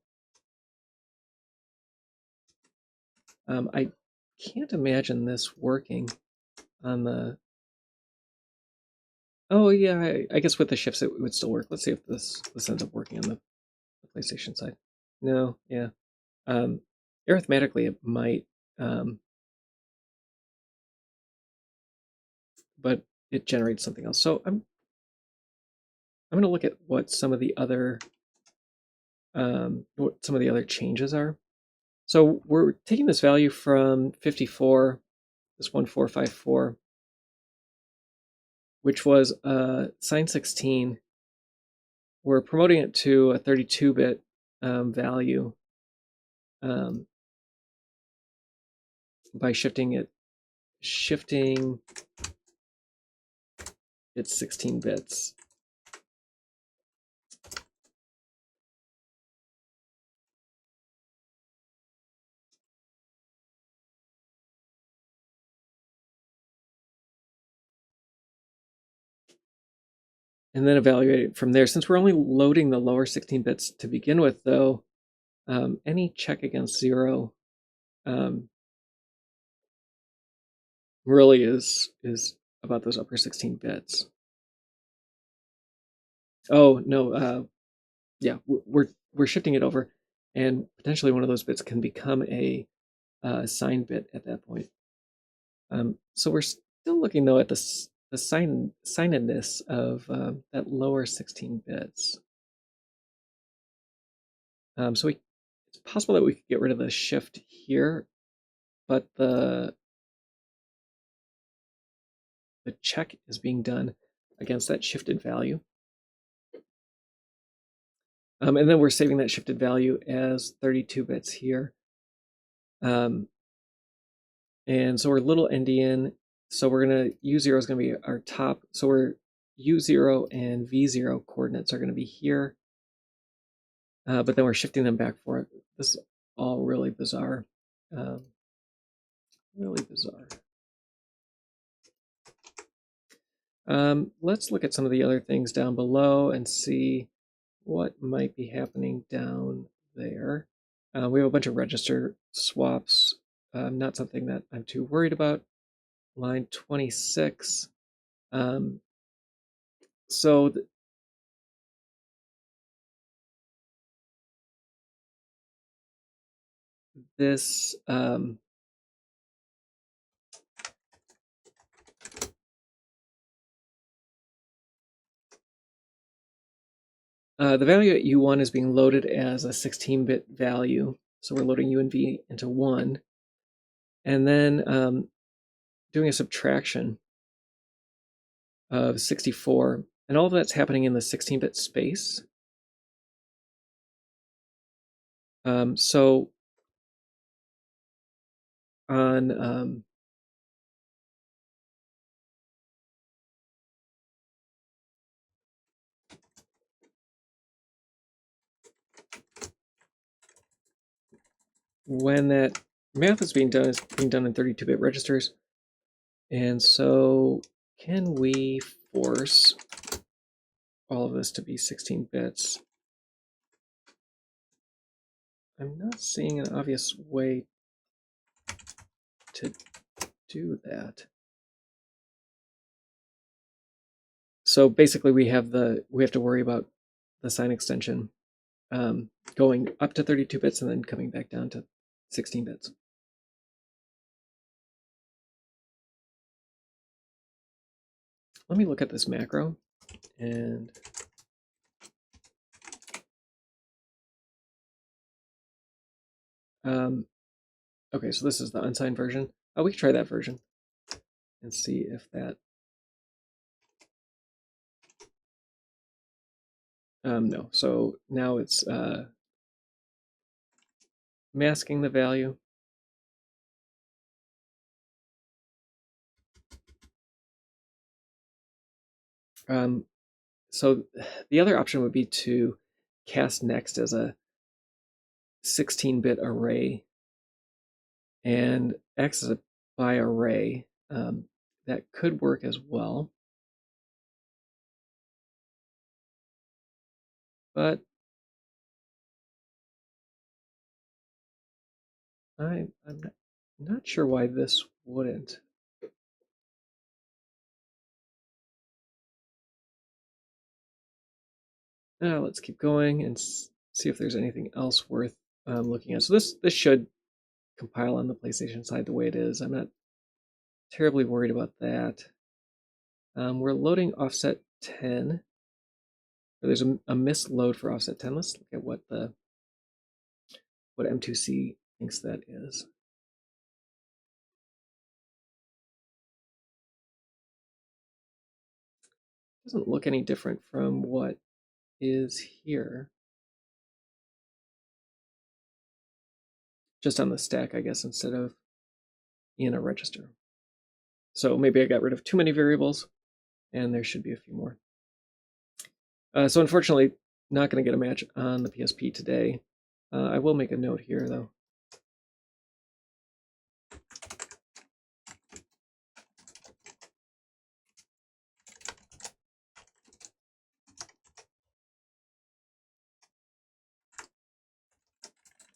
I can't imagine this working on the... Oh yeah, I guess with the shifts it would still work. Let's see if this ends up working on the PlayStation side. No, yeah. Arithmetically it might, but it generates something else. So I'm going to look at what some of the other changes are. So we're taking this value from 54, this 1454, which was sign 16. We're promoting it to a 32-bit value by shifting it 16 bits. and then evaluate it from there. Since we're only loading the lower 16 bits to begin with, though, any check against 0 really is about those upper 16 bits. Oh no, yeah, we're shifting it over, and potentially one of those bits can become a sign bit at that point. So we're still looking though at the signedness of that lower 16 bits. So it's possible that we could get rid of the shift here, but the check is being done against that shifted value. And then we're saving that shifted value as 32 bits here. And so we're little endian. So we're going to, U0 is going to be our top. So we're U0 and V0 coordinates are going to be here. But then we're shifting them back for it. This is all really bizarre. Really bizarre. Let's look at some of the other things down below and see what might be happening down there. We have a bunch of register swaps, not something that I'm too worried about. Line 26. So this the value at U1 is being loaded as a 16-bit value. So we're loading U and V into 1. And then doing a subtraction of 64. And all of that's happening in the 16-bit space. So on when that math is being done, it's being done in 32-bit registers. And so can we force all of this to be 16 bits? I'm not seeing an obvious way to do that. So basically we have to worry about the sign extension going up to 32 bits and then coming back down to 16 bits. Let me look at this macro and okay, so this is the unsigned version. Oh, we can try that version and see if that no. So now it's masking the value. So the other option would be to cast next as a 16-bit array and X as a by array. That could work as well. But I'm not sure why this wouldn't. Now let's keep going and see if there's anything else worth looking at. So this should compile on the PlayStation side the way it is. I'm not terribly worried about that. We're loading offset 10. There's a misload for offset 10. Let's look at what M2C thinks that is. Doesn't look any different from what is here. Just on the stack, I guess, instead of in a register. So maybe I got rid of too many variables, and there should be a few more. So unfortunately, not going to get a match on the PSP today. I will make a note here, though.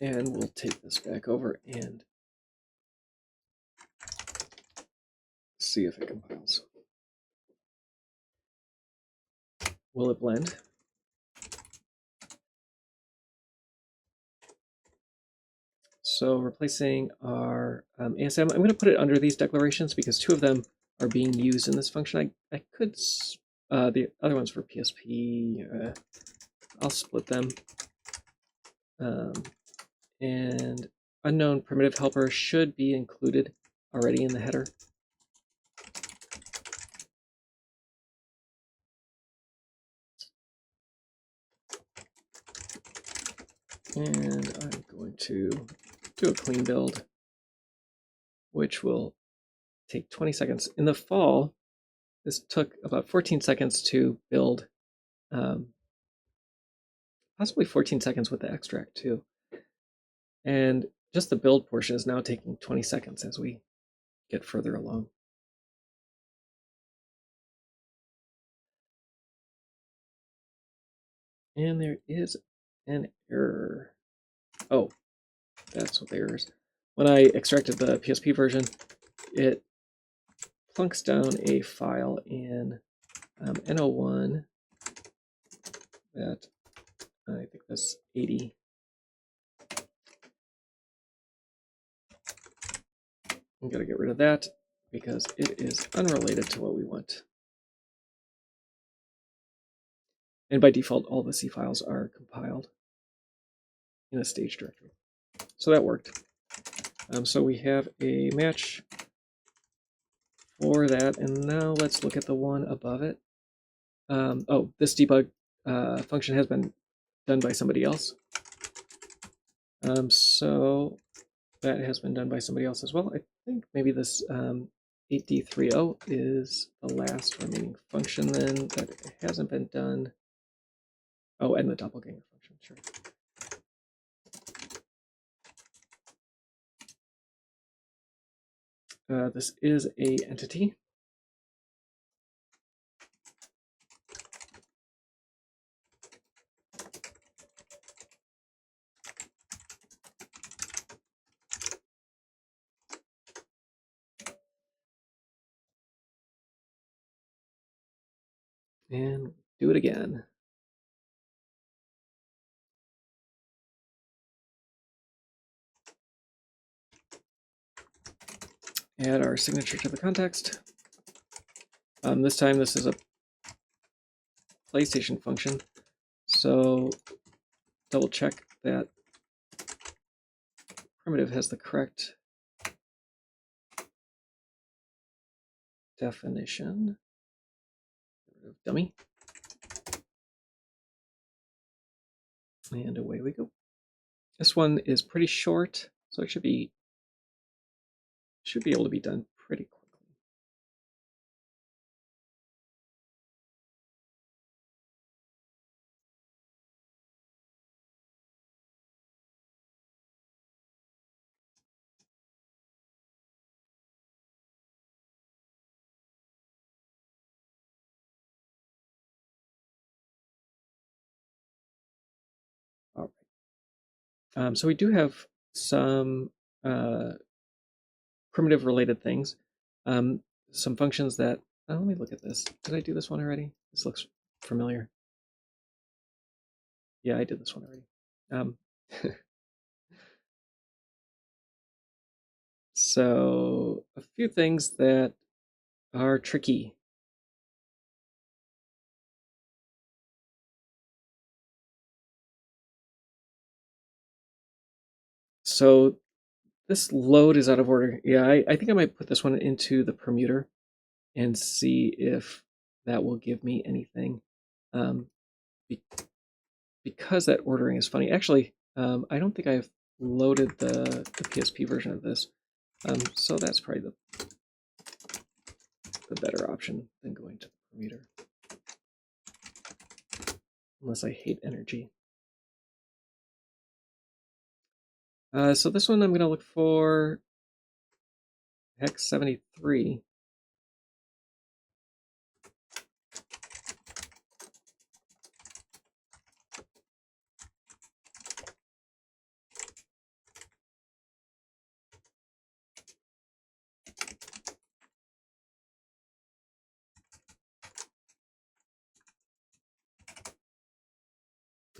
And we'll take this back over and see if it compiles. Will it blend? So replacing our ASM, I'm going to put it under these declarations because two of them are being used in this function. I could, the other one's for PSP. I'll split them. And unknown primitive helper should be included already in the header. And I'm going to do a clean build, which will take 20 seconds. In the fall, this took about 14 seconds to build, possibly 14 seconds with the extract too. And just the build portion is now taking 20 seconds as we get further along. And there is an error. Oh, that's what the error is. When I extracted the PSP version, it plunks down a file in N01 that I think that's 80. I'm going to get rid of that because it is unrelated to what we want. And by default, all the C files are compiled in a stage directory. So that worked. So we have a match for that. And now let's look at the one above it. Oh, this debug function has been done by somebody else. So that has been done by somebody else as well. I think maybe this 8D30 is the last remaining function then that hasn't been done. Oh, and the doppelganger function, sure. This is a entity. And do it again. Add our signature to the context. This time this is a PlayStation function, so double check that primitive has the correct definition. Dummy. And away we go. This one is pretty short, so it should be able to be done pretty quickly. All right. So we do have some primitive related things. Some functions that, let me look at this. Did I do this one already? This looks familiar. Yeah, I did this one already. So a few things that are tricky. So this load is out of order. Yeah, I think I might put this one into the permuter and see if that will give me anything. Because that ordering is funny. Actually, I don't think I've loaded the PSP version of this. So that's probably the better option than going to the permuter. Unless I hate energy. So this one I'm going to look for hex 73.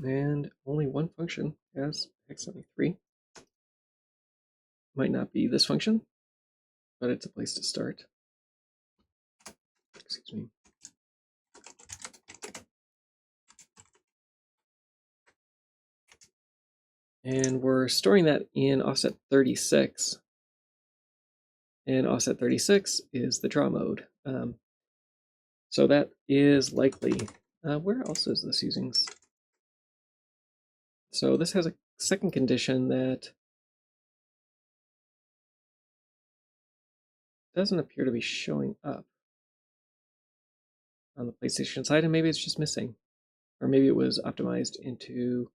And only one function has x73. Might not be this function, but it's a place to start. Excuse me. And we're storing that in offset 36. And offset 36 is the draw mode. So that is likely. Where else is this using? So this has a second condition that doesn't appear to be showing up on the PlayStation side, and maybe it's just missing. Or maybe it was optimized into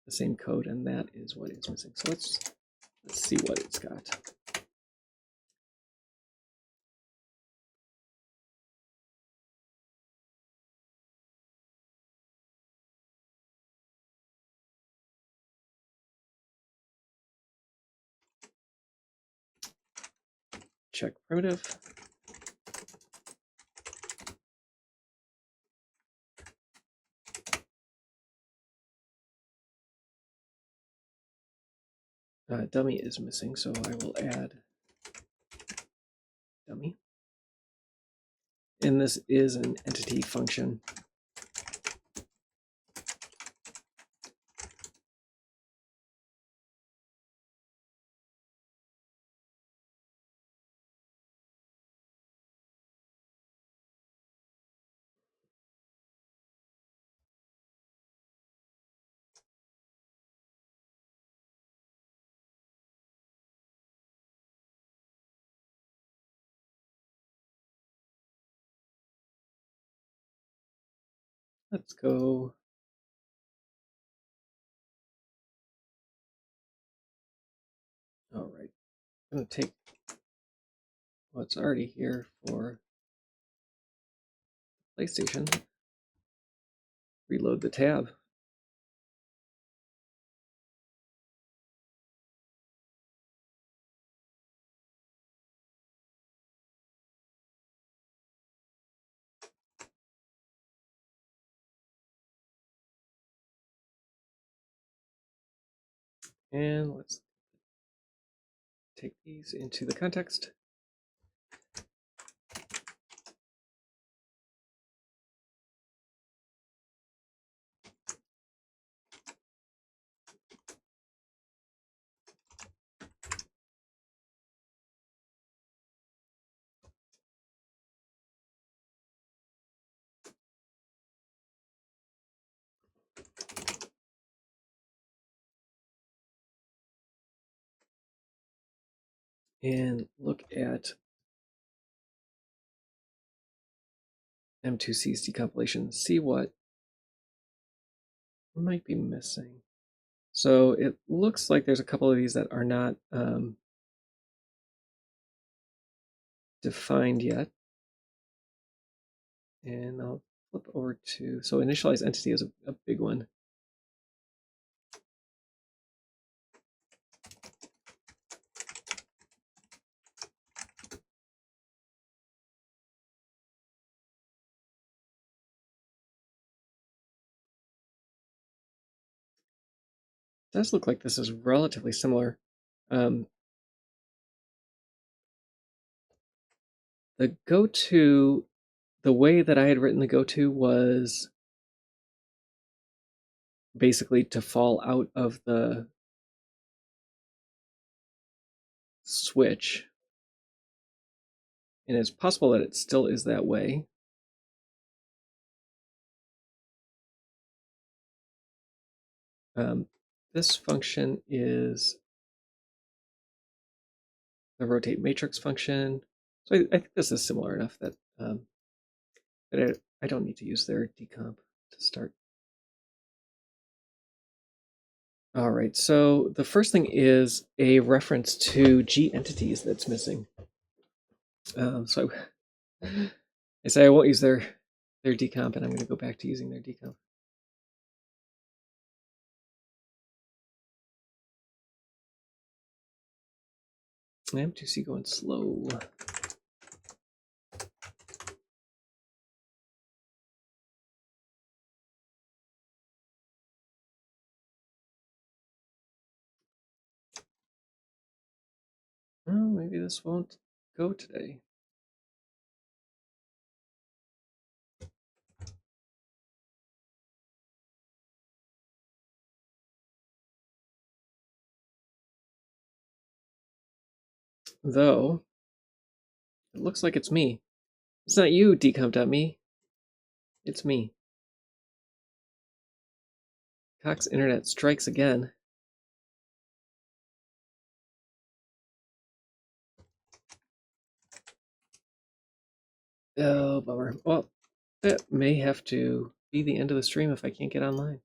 the same code, and that is what is missing. So let's see what it's got. Check primitive. Dummy is missing, so I will add dummy. And this is an entity function. Let's go. All right. I'm going to take what's already here for PlayStation, reload the tab. And let's take these into the context. And look at M2C's decompilation, see what might be missing. So it looks like there's a couple of these that are not defined yet. And I'll flip over to, so initialize entity is a big one. It does look like this is relatively similar. The go-to, the way that I had written the go-to was basically to fall out of the switch. And it's possible that it still is that way. This function is the rotate matrix function. So I think this is similar enough that, I don't need to use their decomp to start. All right, so the first thing is a reference to G entities that's missing. So I say I won't use their decomp, and I'm going to go back to using their decomp. M2C going slow. maybe this won't go today. Though, it looks like it's me. It's not you, decomp.me. It's me. Cox Internet strikes again. Oh, bummer. Well, that may have to be the end of the stream if I can't get online.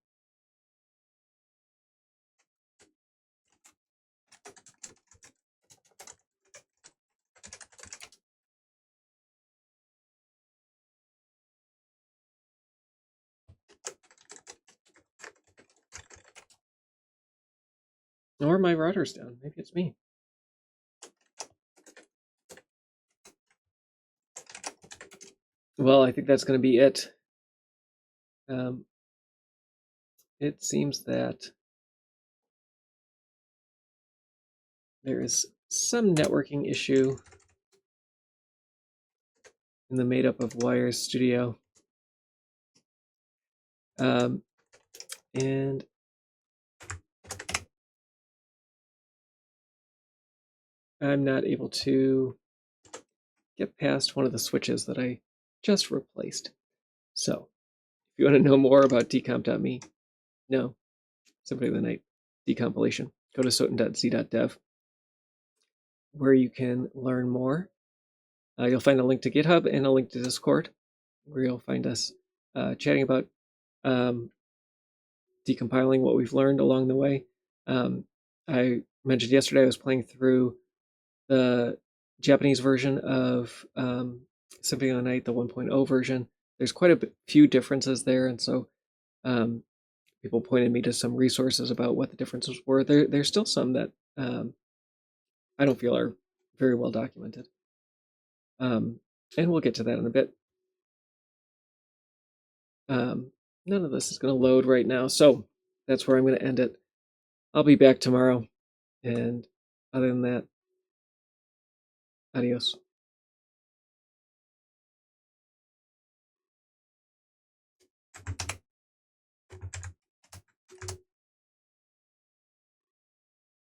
Or my router's down. Maybe it's me. Well, I think that's going to be it. It seems that there is some networking issue in the Made Up of Wires studio. And I'm not able to get past one of the switches that I just replaced. So if you want to know more about decomp.me, no, Symphony of the Night decompilation, go to soten.z.dev, where you can learn more. You'll find a link to GitHub and a link to Discord, where you'll find us chatting about decompiling, what we've learned along the way. I mentioned yesterday I was playing through the Japanese version of Symphony of the Night, the 1.0 version. There's quite a few differences there, and so people pointed me to some resources about what the differences were. There's still some that I don't feel are very well documented. And we'll get to that in a bit. None of this is going to load right now, so that's where I'm going to end it. I'll be back tomorrow, and other than that, adios.